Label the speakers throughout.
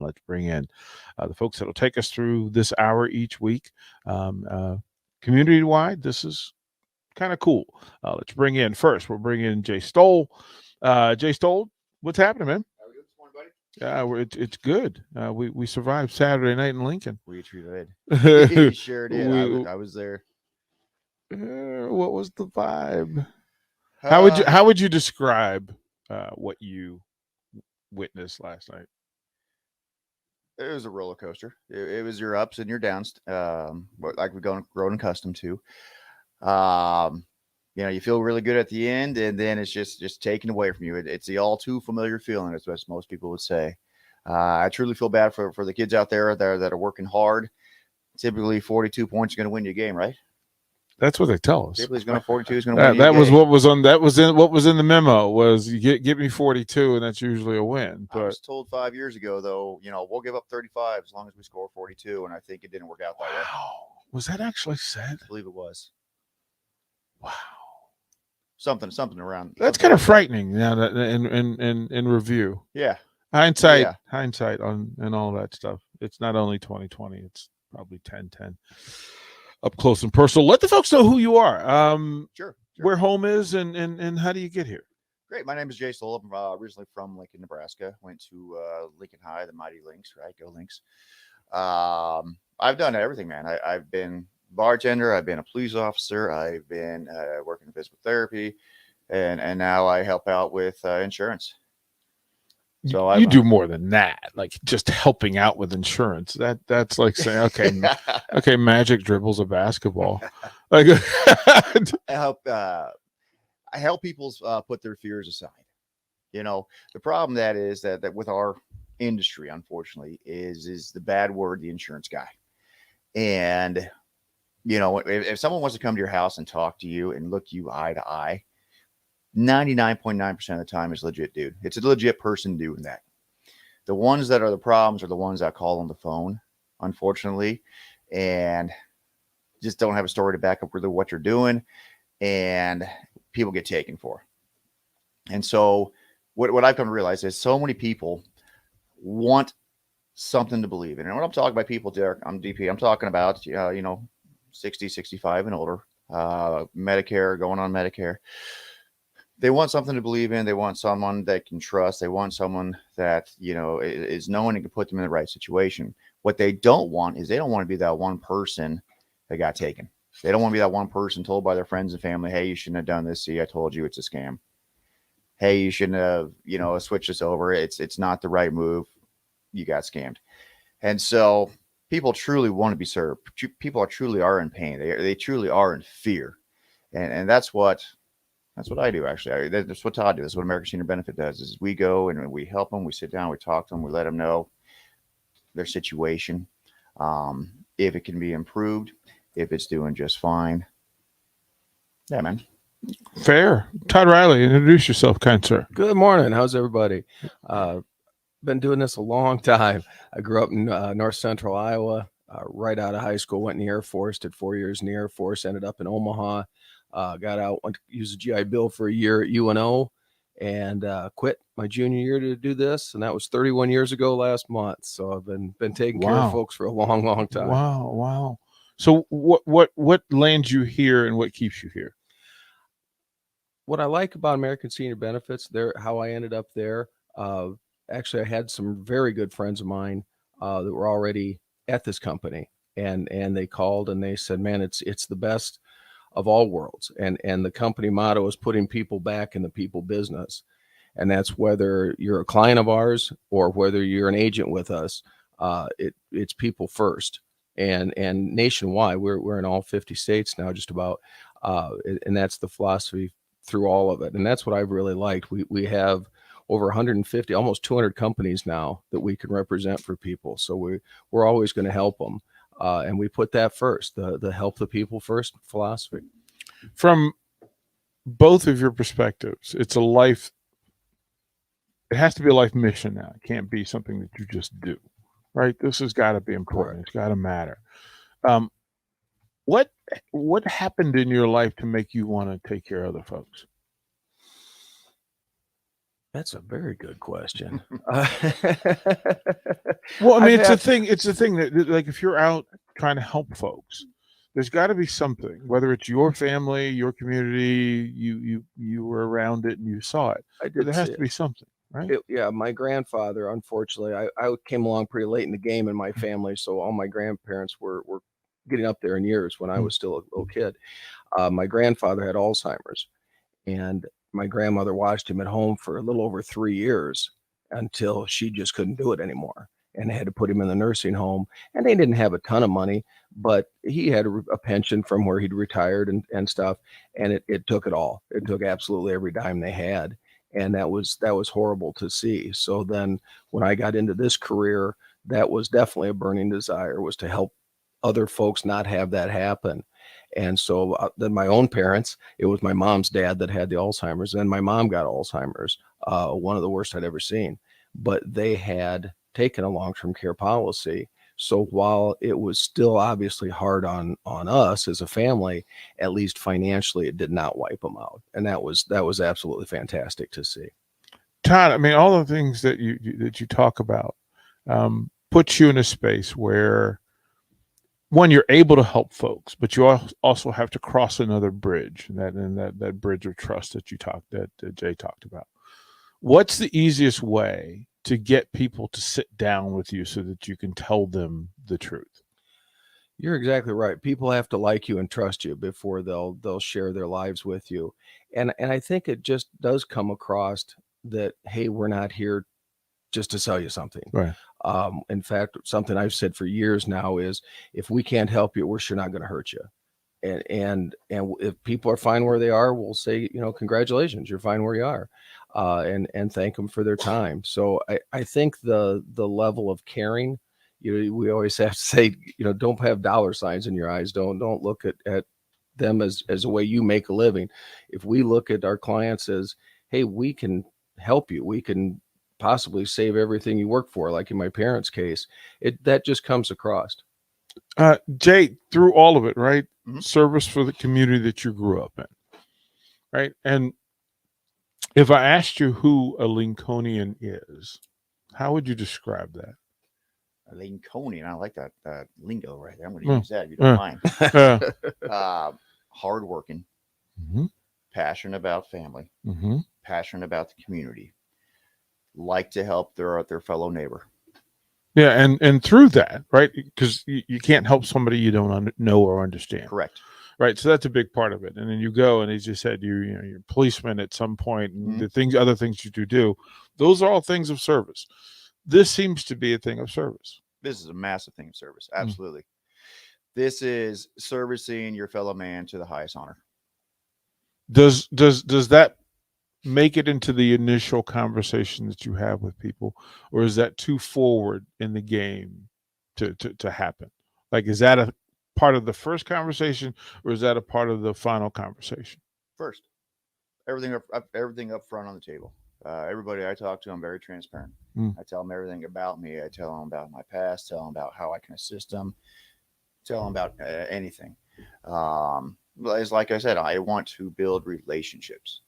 Speaker 1: Let's bring in the folks that will take us through this hour each week. Community-wide, this is kind of cool. Let's bring in first. We'll bring in Jay Stoll. Jay Stoll, what's happening, man?
Speaker 2: How are we doing this morning, buddy?
Speaker 1: It's good. We survived Saturday night in Lincoln.
Speaker 2: We sure did. We sure did. I was there.
Speaker 1: What was the vibe? How would you describe what you witnessed last night?
Speaker 2: It was a roller coaster. It was your ups and your downs, like we've grown accustomed to. You feel really good at the end, and then it's just taken away from you. It's the all too familiar feeling, as most people would say. I truly feel bad for the kids out there that are working hard. Typically, 42 points is going to win you a game, right?
Speaker 1: That's what they tell us.
Speaker 2: Typically, 42 is going to win you a game.
Speaker 1: That was what was on. That was in the memo. Was you give me 42, and that's usually a win. But
Speaker 2: I was told 5 years ago, though, we'll give up 35 as long as we score 42, and I think it didn't work out that way.
Speaker 1: Was that actually said?
Speaker 2: I believe it was.
Speaker 1: Wow.
Speaker 2: Something around.
Speaker 1: That's kind of frightening now that in review.
Speaker 2: Yeah.
Speaker 1: Hindsight on and all that stuff. It's not only 2020, it's probably 10-10 up close and personal. Let the folks know who you are.
Speaker 2: Sure.
Speaker 1: Where home is and how do you get here?
Speaker 2: Great. My name is Jay Stoll. I'm originally from Lincoln, Nebraska. Went to Lincoln High, the Mighty Lynx, right? Go Lynx. I've done everything, man. I've been bartender. I've been a police officer. I've been working in physical therapy, and now I help out with insurance. So
Speaker 1: you do more than that, like just helping out with insurance. That's like saying, okay, Magic dribbles a basketball. Like
Speaker 2: I help people put their fears aside. The problem that with our industry, unfortunately, is the bad word, the insurance guy. And if someone wants to come to your house and talk to you and look you eye to eye, 99.9% of the time is legit dude. It's a legit person doing that. The ones that are the problems are the ones that call on the phone, unfortunately, and just don't have a story to back up what you're doing, and people get taken for. And so what I've come to realize is so many people want something to believe in. And when I'm talking about people, Derek, I'm DP. I'm talking about, 60, 65 and older, Medicare, going on Medicare. They want something to believe in. They want someone they can trust. They want someone that, is known and can put them in the right situation. What they don't want is they don't want to be that one person that got taken. They don't want to be that one person told by their friends and family, hey, you shouldn't have done this. See, I told you it's a scam. Hey, you shouldn't have, switched this over. It's not the right move. You got scammed. And so people truly want to be served. People truly are in pain. They truly are in fear. And that's what I do, actually. That's what Todd does. That's what American Senior Benefit does, is we go and we help them. We sit down, we talk to them, we let them know their situation, if it can be improved, if it's doing just fine. Yeah, man.
Speaker 1: Fair. Todd Riley, introduce yourself, kind sir.
Speaker 3: Good morning. How's everybody? Been doing this a long time. I grew up in north central Iowa. Right out of high school, went in the Air Force, did 4 years in the Air Force, ended up in Omaha. Got out, went to use a GI Bill for a year at UNO, and quit my junior year to do this. And that was 31 years ago last month. So I've been taking care of folks for a long, long time.
Speaker 1: Wow. So what lands you here and what keeps you here?
Speaker 3: What I like about American Senior Benefits, how I ended up there. Actually, I had some very good friends of mine that were already at this company, and they called and they said, man, it's the best of all worlds. And the company motto is putting people back in the people business. And that's whether you're a client of ours or whether you're an agent with us, it's people first. And nationwide, we're in all 50 states now, just about. And that's the philosophy through all of it. And that's what I've really liked. We have over 150, almost 200 companies now that we can represent for people. So we're always going to help them. And we put that first, the help the people first philosophy.
Speaker 1: From both of your perspectives, it has to be a life mission now. It can't be something that you just do, right? This has got to be important. Correct. It's got to matter. What happened in your life to make you want to take care of other folks?
Speaker 3: That's a very good question.
Speaker 1: Well, I mean,
Speaker 3: I've
Speaker 1: it's a
Speaker 3: had
Speaker 1: thing. It's a thing that, like, if you're out trying to help folks, there's got to be something. Whether it's your family, your community, you were around it and you saw it,
Speaker 3: I
Speaker 1: but
Speaker 3: did
Speaker 1: there
Speaker 3: see
Speaker 1: has to
Speaker 3: it.
Speaker 1: be something, right?
Speaker 3: Yeah, my grandfather, unfortunately, I came along pretty late in the game in my family, so all my grandparents were getting up there in years when I
Speaker 1: Mm.
Speaker 3: was still a little kid. My grandfather had Alzheimer's, and my grandmother watched him at home for a little over 3 years until she just couldn't do it anymore, and they had to put him in the nursing home, and they didn't have a ton of money, but he had a pension from where he'd retired and stuff, and it took it all. It took absolutely every dime they had, and that was horrible to see. So then when I got into this career, that was definitely a burning desire, was to help other folks not have that happen. And so then my own parents, it was my mom's dad that had the Alzheimer's, and my mom got Alzheimer's, one of the worst I'd ever seen. But they had taken a long-term care policy. So while it was still obviously hard on us as a family, at least financially, it did not wipe them out, and that was absolutely fantastic to see.
Speaker 1: Todd, I mean, all the things that you talk about puts you in a space where, one, you're able to help folks, but you also have to cross another bridge, that bridge of trust that Jay talked about. What's the easiest way to get people to sit down with you so that you can tell them the truth?
Speaker 3: You're exactly right. People have to like you and trust you before they'll share their lives with you. And I think it just does come across that, hey, we're not here just to sell you something.
Speaker 1: Right.
Speaker 3: In fact, something I've said for years now is, if we can't help you, we're sure not going to hurt you. And if people are fine where they are, we'll say, congratulations, you're fine where you are, and thank them for their time. So I think the level of caring, we always have to say, don't have dollar signs in your eyes. Don't look at them as a way you make a living. If we look at our clients as, hey, we can help you, we can possibly save everything you work for, like in my parents' case, that just comes across.
Speaker 1: Jay, through all of it, right?
Speaker 2: Mhm.
Speaker 1: Service for the community that you grew up in, right? And if I asked you who a Lincolnian is, how would you describe that?
Speaker 2: Lincolnian, I like that lingo right there. I'm going to
Speaker 1: Yeah.
Speaker 2: use that if you don't mind.
Speaker 1: Yeah.
Speaker 2: Hardworking,
Speaker 1: Mm-hmm.
Speaker 2: passionate about family,
Speaker 1: Mm-hmm.
Speaker 2: passionate about the community, like to help their fellow neighbor.
Speaker 1: Yeah, and through that, right? Because you can't help somebody you don't know or understand,
Speaker 2: Correct.
Speaker 1: right? So that's a big part of it. And then you go, and as you said, you're a policeman at some point, and
Speaker 2: Mhm.
Speaker 1: other things you do, those are all things of service. This seems to be a thing of service.
Speaker 2: This is a massive thing of service.
Speaker 1: Mm.
Speaker 2: Absolutely. This is servicing your fellow man to the highest honor.
Speaker 1: Does that make it into the initial conversation that you have with people, or is that too forward in the game to happen? Like, is that a part of the first conversation, or is that a part of the final conversation?
Speaker 2: First, everything up front on the table. Everybody I talk to, I'm very transparent.
Speaker 1: Mm.
Speaker 2: I tell them everything about me. I tell them about my past. Tell them about how I can assist them. Tell them about anything. It's like I said, I want to build relationships.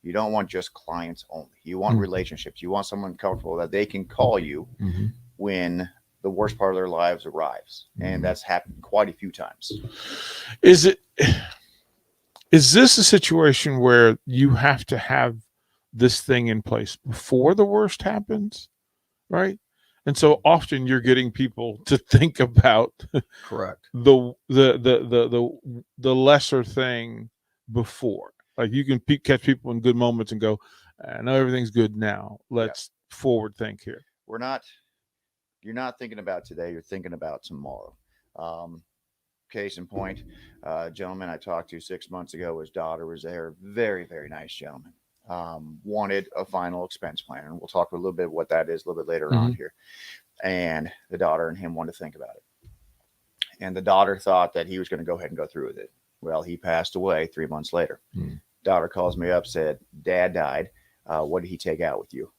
Speaker 2: You don't want just clients only. You want relationships. You want someone comfortable that they can call you
Speaker 1: Mm-hmm.
Speaker 2: when the worst part of their lives arrives, and that's happened quite a few times.
Speaker 1: Is this a situation where you have to have this thing in place before the worst happens, right? And so often you're getting people to think about
Speaker 3: Correct.
Speaker 1: the lesser thing before. Like, you can catch people in good moments and go, I know everything's good now. Let's forward think here.
Speaker 2: You're not thinking about today. You're thinking about tomorrow. Case in point, gentleman I talked to 6 months ago, his daughter was there. Very, very nice gentleman. Wanted a final expense plan, and we'll talk a little bit what that is a little bit later on here. And the daughter and him wanted to think about it. And the daughter thought that he was going to go ahead and go through with it. Well, he passed away 3 months later. Daughter calls me up, said, Dad died. What did he take out with you?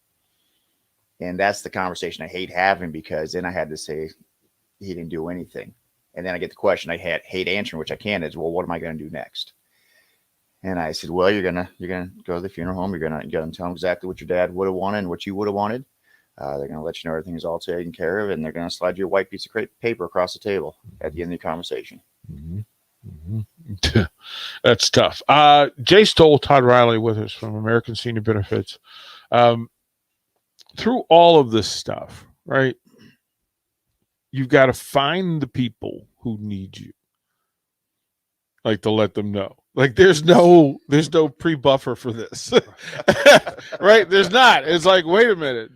Speaker 2: And that's the conversation I hate having, because then I had to say he didn't do anything. And then I get the question I hate answering, which I can, is, well, what am I going to do next? And I said, well, you're gonna go to the funeral home. You're gonna tell them exactly what your dad would have wanted and what you would have wanted. They're gonna let you know everything's all taken care of, and they're gonna slide you a white piece of paper across the table at the end of the conversation.
Speaker 1: That's tough. Jay Stoll, Todd Riley with us from American Senior Benefits. Through all of this stuff, right? You've got to find the people who need you. Like, to let them know. Like, there's no pre-buffer for this. Right? There's not. It's like, wait a minute.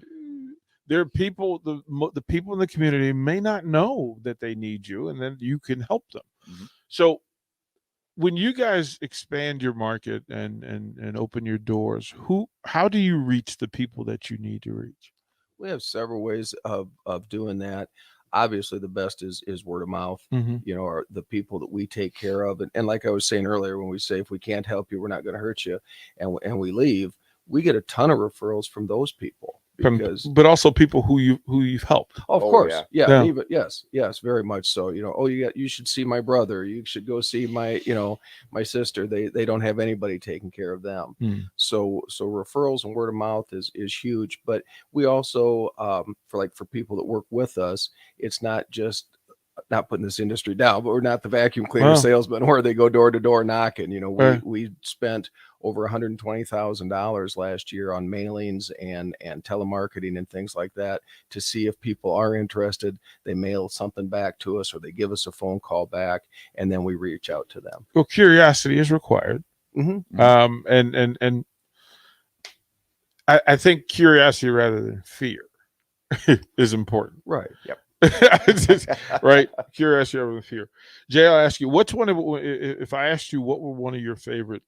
Speaker 1: There are people, the people in the community may not know that they need you, and then you can help them.
Speaker 2: Mm-hmm.
Speaker 1: So when you guys expand your market and open your doors, how do you reach the people that you need to reach?
Speaker 3: We have several ways of doing that. Obviously, the best is word of mouth.
Speaker 1: Mm-hmm.
Speaker 3: You know, are the people that we take care of, and like I was saying earlier, when we say if we can't help you, we're not going to hurt you, and we leave, we get a ton of referrals from those people. But
Speaker 1: also people who you've helped.
Speaker 3: Oh, of course,
Speaker 2: yeah.
Speaker 3: Even, yes, very much so. You know, you should see my brother. You should go see my sister. They don't have anybody taking care of them. So referrals and word of mouth is huge. But we also for people that work with us, it's not just, not putting this industry down, but we're not the vacuum cleaner salesman where they go door to door knocking. You know, we spent over $120,000 last year on mailings and telemarketing and things like that to see if people are interested. They mail something back to us, or they give us a phone call back, and then we reach out to them.
Speaker 1: Well, curiosity is required.
Speaker 3: Mm-hmm.
Speaker 1: And I think curiosity rather than fear is important.
Speaker 3: Right.
Speaker 2: Yep.
Speaker 1: Right. Curiosity over the fear. Jay, I'll ask you, if I asked you what were one of your favorite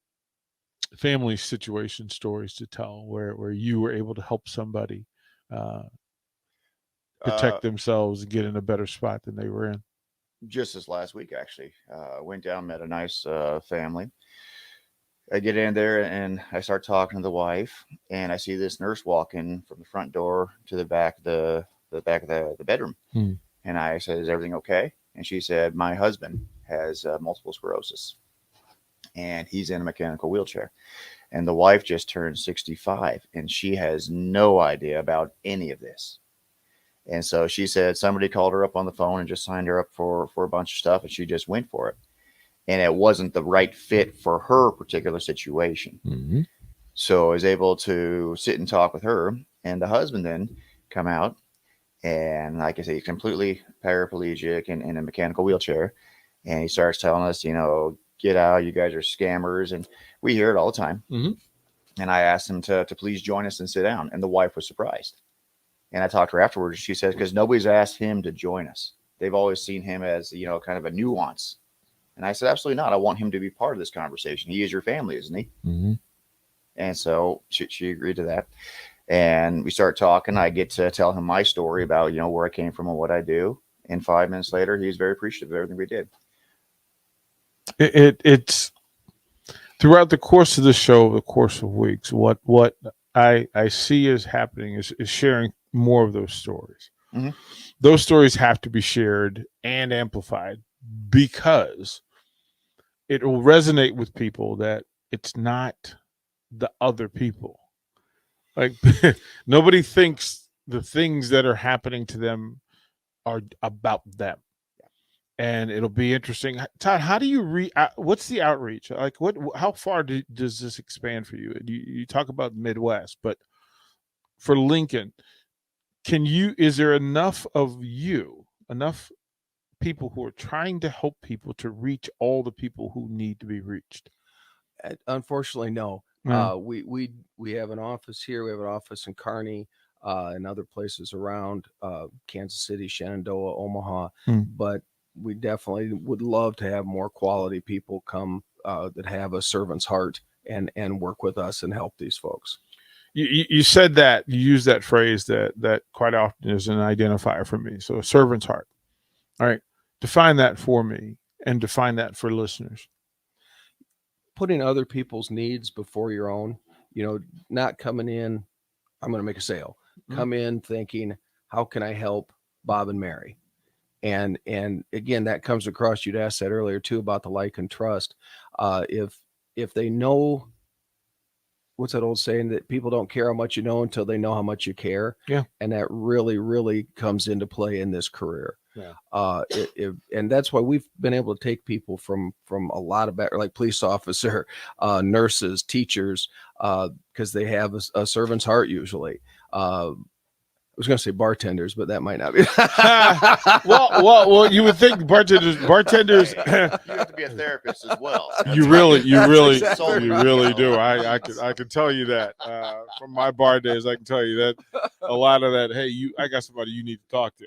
Speaker 1: family situation stories to tell where you were able to help somebody protect themselves and get in a better spot than they were in?
Speaker 2: Just this last week, actually, went down, met a nice family. I get in there and I start talking to the wife, and I see this nurse walk in from the front door to the back of the bedroom. And I said, is everything okay? And she said, my husband has multiple sclerosis, and he's in a mechanical wheelchair. And the wife just turned 65, and she has no idea about any of this. And so she said somebody called her up on the phone and just signed her up for a bunch of stuff, and she just went for it. And it wasn't the right fit for her particular situation.
Speaker 1: Mm-hmm.
Speaker 2: So I was able to sit and talk with her, and the husband then come out, and like I say, he's completely paraplegic and in a mechanical wheelchair. And he starts telling us, get out, you guys are scammers. And we hear it all the time.
Speaker 1: Mm-hmm.
Speaker 2: And I asked him to please join us and sit down. And the wife was surprised. And I talked to her afterwards. She says, because nobody's asked him to join us. They've always seen him as, kind of a nuance. And I said, absolutely not. I want him to be part of this conversation. He is your family, isn't he?
Speaker 1: Mm-hmm.
Speaker 2: And so she agreed to that. And we start talking. I get to tell him my story about, where I came from and what I do. And 5 minutes later, he's very appreciative of everything we did.
Speaker 1: It's throughout the course of the show, the course of weeks, what I see is happening is sharing more of those stories.
Speaker 2: Mm-hmm.
Speaker 1: Those stories have to be shared and amplified, because it will resonate with people that it's not the other people. Like, nobody thinks the things that are happening to them are about them. And it'll be interesting. Todd, how do you what's the outreach? Like, how far does this expand for you? You talk about Midwest, but for Lincoln, is there enough people who are trying to help people to reach all the people who need to be reached?
Speaker 3: Unfortunately, no. We have an office here. We have an office in Kearney, and other places around Kansas City, Shenandoah, Omaha. But we definitely would love to have more quality people come that have a servant's heart and work with us and help these folks.
Speaker 1: You said that, you use that phrase that quite often is an identifier for me. So a servant's heart. All right. Define that for me and define that for listeners.
Speaker 3: Putting other people's needs before your own, not coming in, I'm going to make a sale. Come in thinking, how can I help Bob and Mary? And again, that comes across. You'd asked that earlier too about the like and trust. If if they know, what's that old saying, that people don't care how much you know until they know how much you care.
Speaker 1: Yeah.
Speaker 3: And that really, really comes into play in this career.
Speaker 1: Yeah.
Speaker 3: And that's why we've been able to take people from a lot of like police officer, nurses, teachers, because they have a servant's heart usually. I was going to say bartenders, but that might not be.
Speaker 1: well, you would think bartenders.
Speaker 2: You have to be a therapist as well.
Speaker 1: You really
Speaker 3: exactly
Speaker 1: do. I can tell you that from my bar days. I can tell you that a lot of that. Hey, I got somebody you need to talk to.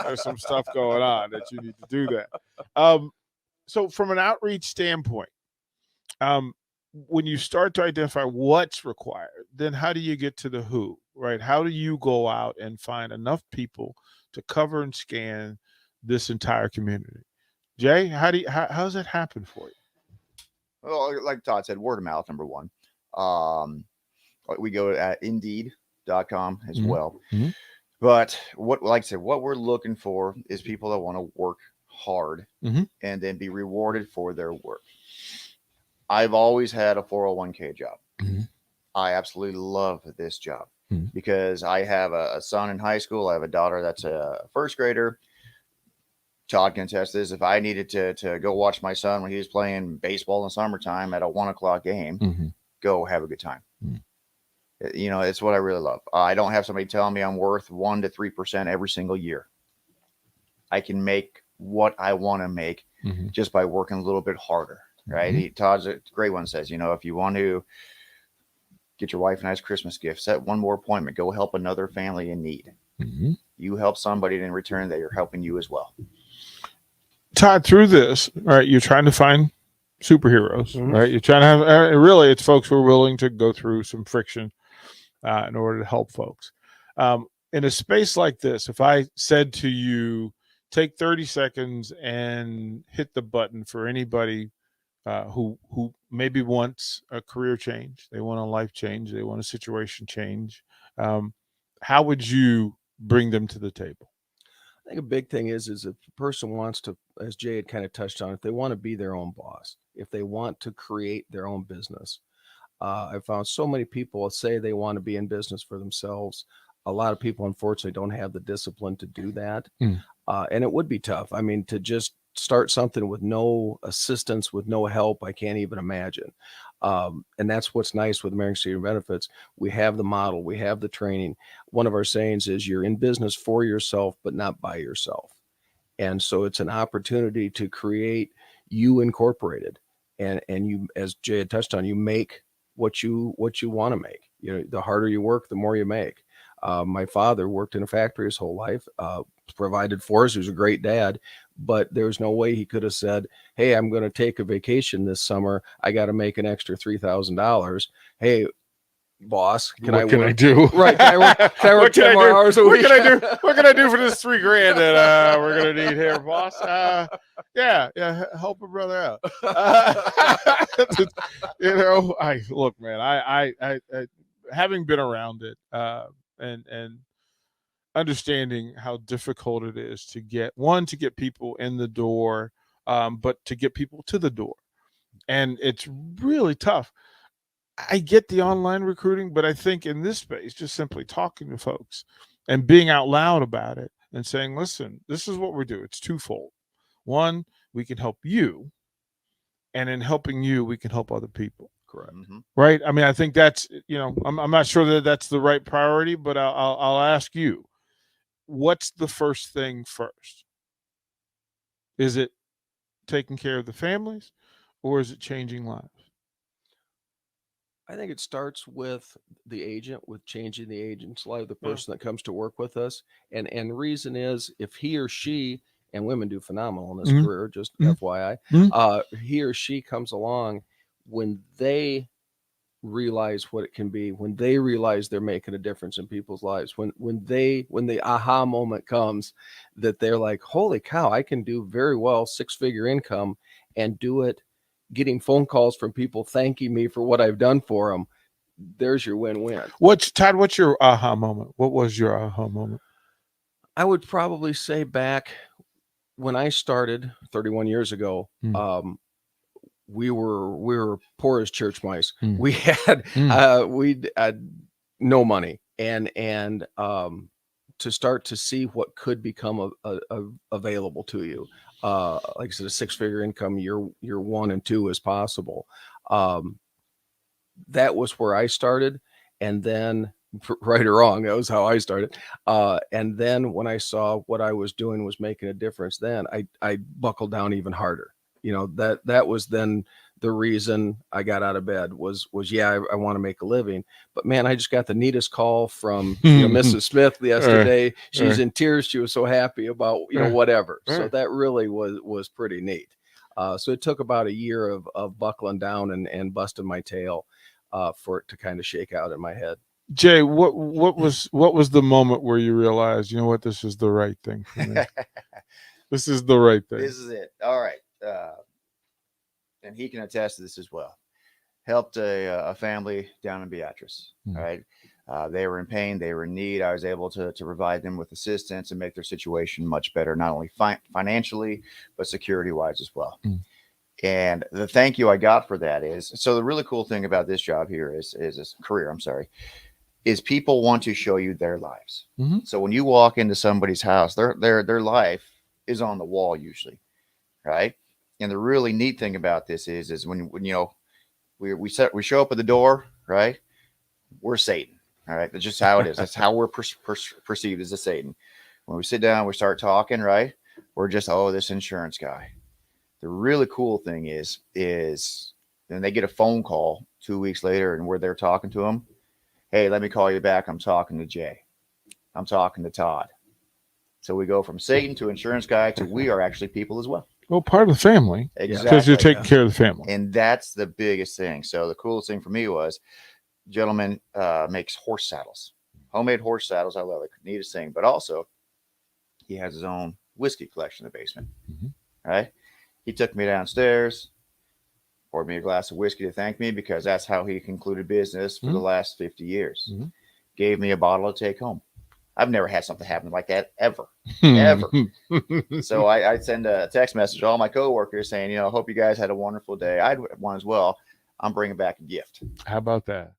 Speaker 1: There's some stuff going on that you need to do that. So from an outreach standpoint, when you start to identify what's required, then how do you get to the who, right? How do you go out and find enough people to cover and scan this entire community? Jay, how does that happen for you?
Speaker 2: Well, like Todd said, word of mouth, number one. We go at Indeed.com as well.
Speaker 1: Mm-hmm.
Speaker 2: But like I said, what we're looking for is people that want to work hard
Speaker 1: mm-hmm.
Speaker 2: and then be rewarded for their work. I've always had a 401k job.
Speaker 1: Mm-hmm.
Speaker 2: I absolutely love this job
Speaker 1: mm-hmm.
Speaker 2: because I have a son in high school. I have a daughter that's a first grader. Todd can attest this. If I needed to go watch my son when he was playing baseball in summertime at a 1:00 game,
Speaker 1: mm-hmm.
Speaker 2: go have a good time.
Speaker 1: Mm-hmm.
Speaker 2: You know, it's what I really love. I don't have somebody telling me I'm worth 1 to 3% every single year. I can make what I want to make
Speaker 1: mm-hmm.
Speaker 2: just by working a little bit harder. Right.
Speaker 1: Mm-hmm.
Speaker 2: Todd's a great one, says, you know, if you want to get your wife a nice Christmas gift, set one more appointment, go help another family in need.
Speaker 1: Mm-hmm.
Speaker 2: You help somebody, and in return that you're helping you as well.
Speaker 1: Todd, through this, right, you're trying to find superheroes,
Speaker 3: mm-hmm.
Speaker 1: right? You're trying to have, really, it's folks who are willing to go through some friction in order to help folks. In a space like this, if I said to you, take 30 seconds and hit the button for anybody who maybe wants a career change, they want a life change, they want a situation change, how would you bring them to the table?
Speaker 3: I think a big thing is if a person wants to, as Jay had kind of touched on, if they want to be their own boss, if they want to create their own business. I found so many people say they want to be in business for themselves. A lot of people, unfortunately, don't have the discipline to do that. And it would be tough. I mean, to just start something with no assistance, with no help, I can't even imagine. And that's what's nice with American Senior Benefits. We have the model, we have the training. One of our sayings is you're in business for yourself, but not by yourself. And so it's an opportunity to create you incorporated. And you, as Jay had touched on, you make what you want to make. You know, the harder you work, the more you make. My father worked in a factory his whole life, provided for us. He was a great dad, but there's no way he could have said, hey, I'm going to take a vacation this summer. I got to make an extra $3,000. Hey, boss,
Speaker 1: what can I do?
Speaker 3: Right. Can I work 10 more hours a week?
Speaker 1: What can I do for this $3,000 that we're going to need here, boss? Yeah, help a brother out. You know, look, man, I having been around it, and understanding how difficult it is to get people in the door, but to get people to the door. And it's really tough. I get the online recruiting, but I think in this space, just simply talking to folks and being out loud about it and saying, listen, this is what we're doing. It's twofold. One, we can help you. And in helping you, we can help other people.
Speaker 3: Correct.
Speaker 2: Mm-hmm.
Speaker 1: Right. I mean, I think that's, you know, I'm not sure that that's the right priority, but I'll ask you, what's the first thing first? Is it taking care of the families, or is it changing lives?
Speaker 3: I think it starts with the agent, with changing the agent's life, the person that comes to work with us. And the reason is if he or she, and women do phenomenal in this
Speaker 1: Mm-hmm.
Speaker 3: career, just
Speaker 1: Mm-hmm.
Speaker 3: FYI, he or she comes along when they realize what it can be, when they realize they're making a difference in people's lives, when the aha moment comes that they're like, holy cow, I can do very well 6-figure income and do it getting phone calls from people thanking me for what I've done for them. There's your win-win.
Speaker 1: Todd, what's your aha moment? What was your aha moment?
Speaker 3: I would probably say back when I started 31 years ago, we were poor as church mice.
Speaker 1: Mm.
Speaker 3: We had we had no money, and to start to see what could become available to you. Like I said, a 6-figure income year 1 and 2 is possible. That was where I started, and then right or wrong, that was how I started. And then when I saw what I was doing was making a difference, then I buckled down even harder. You know, that was then the reason I got out of bed was I want to make a living. But man, I just got the neatest call from Mrs. Smith yesterday. She's in tears. She was so happy about whatever. So that really was pretty neat. So it took about a year of buckling down and busting my tail for it to kind of shake out in my head.
Speaker 1: Jay, what was the moment where you realized, you know what, this is the right thing for me? This is the right thing.
Speaker 2: This is it. All right. And he can attest to this as well. Helped a family down in Beatrice.
Speaker 1: Mm.
Speaker 2: All right. They were in pain. They were in need. I was able to provide them with assistance and make their situation much better, not only financially, but security-wise as well.
Speaker 1: Mm.
Speaker 2: And the thank you I got for that is, so the really cool thing about this job here is this career, I'm sorry, is people want to show you their lives.
Speaker 1: Mm-hmm.
Speaker 2: So when you walk into somebody's house, their life is on the wall usually, right? And the really neat thing about this is when we show up at the door, right? We're Satan, all right? That's just how it is. That's how we're perceived as a Satan. When we sit down, we start talking, right? We're just, this insurance guy. The really cool thing is then they get a phone call 2 weeks later, and we're there talking to them. Hey, let me call you back. I'm talking to Jay. I'm talking to Todd. So we go from Satan to insurance guy to we are actually people as well.
Speaker 1: Well, part of the family.
Speaker 2: Exactly.
Speaker 1: Because you're taking care of the family.
Speaker 2: And that's the biggest thing. So the coolest thing for me was, gentleman makes horse saddles, homemade horse saddles. I love it. Neatest thing. But also, he has his own whiskey collection in the basement.
Speaker 1: Mm-hmm.
Speaker 2: Right? He took me downstairs, poured me a glass of whiskey to thank me because that's how he concluded business for the last 50 years. Mm-hmm. Gave me a bottle to take home. I've never had something happen like that ever. So I send a text message to all my coworkers saying, hope you guys had a wonderful day. I had one as well. I'm bringing back a gift.
Speaker 1: How about that?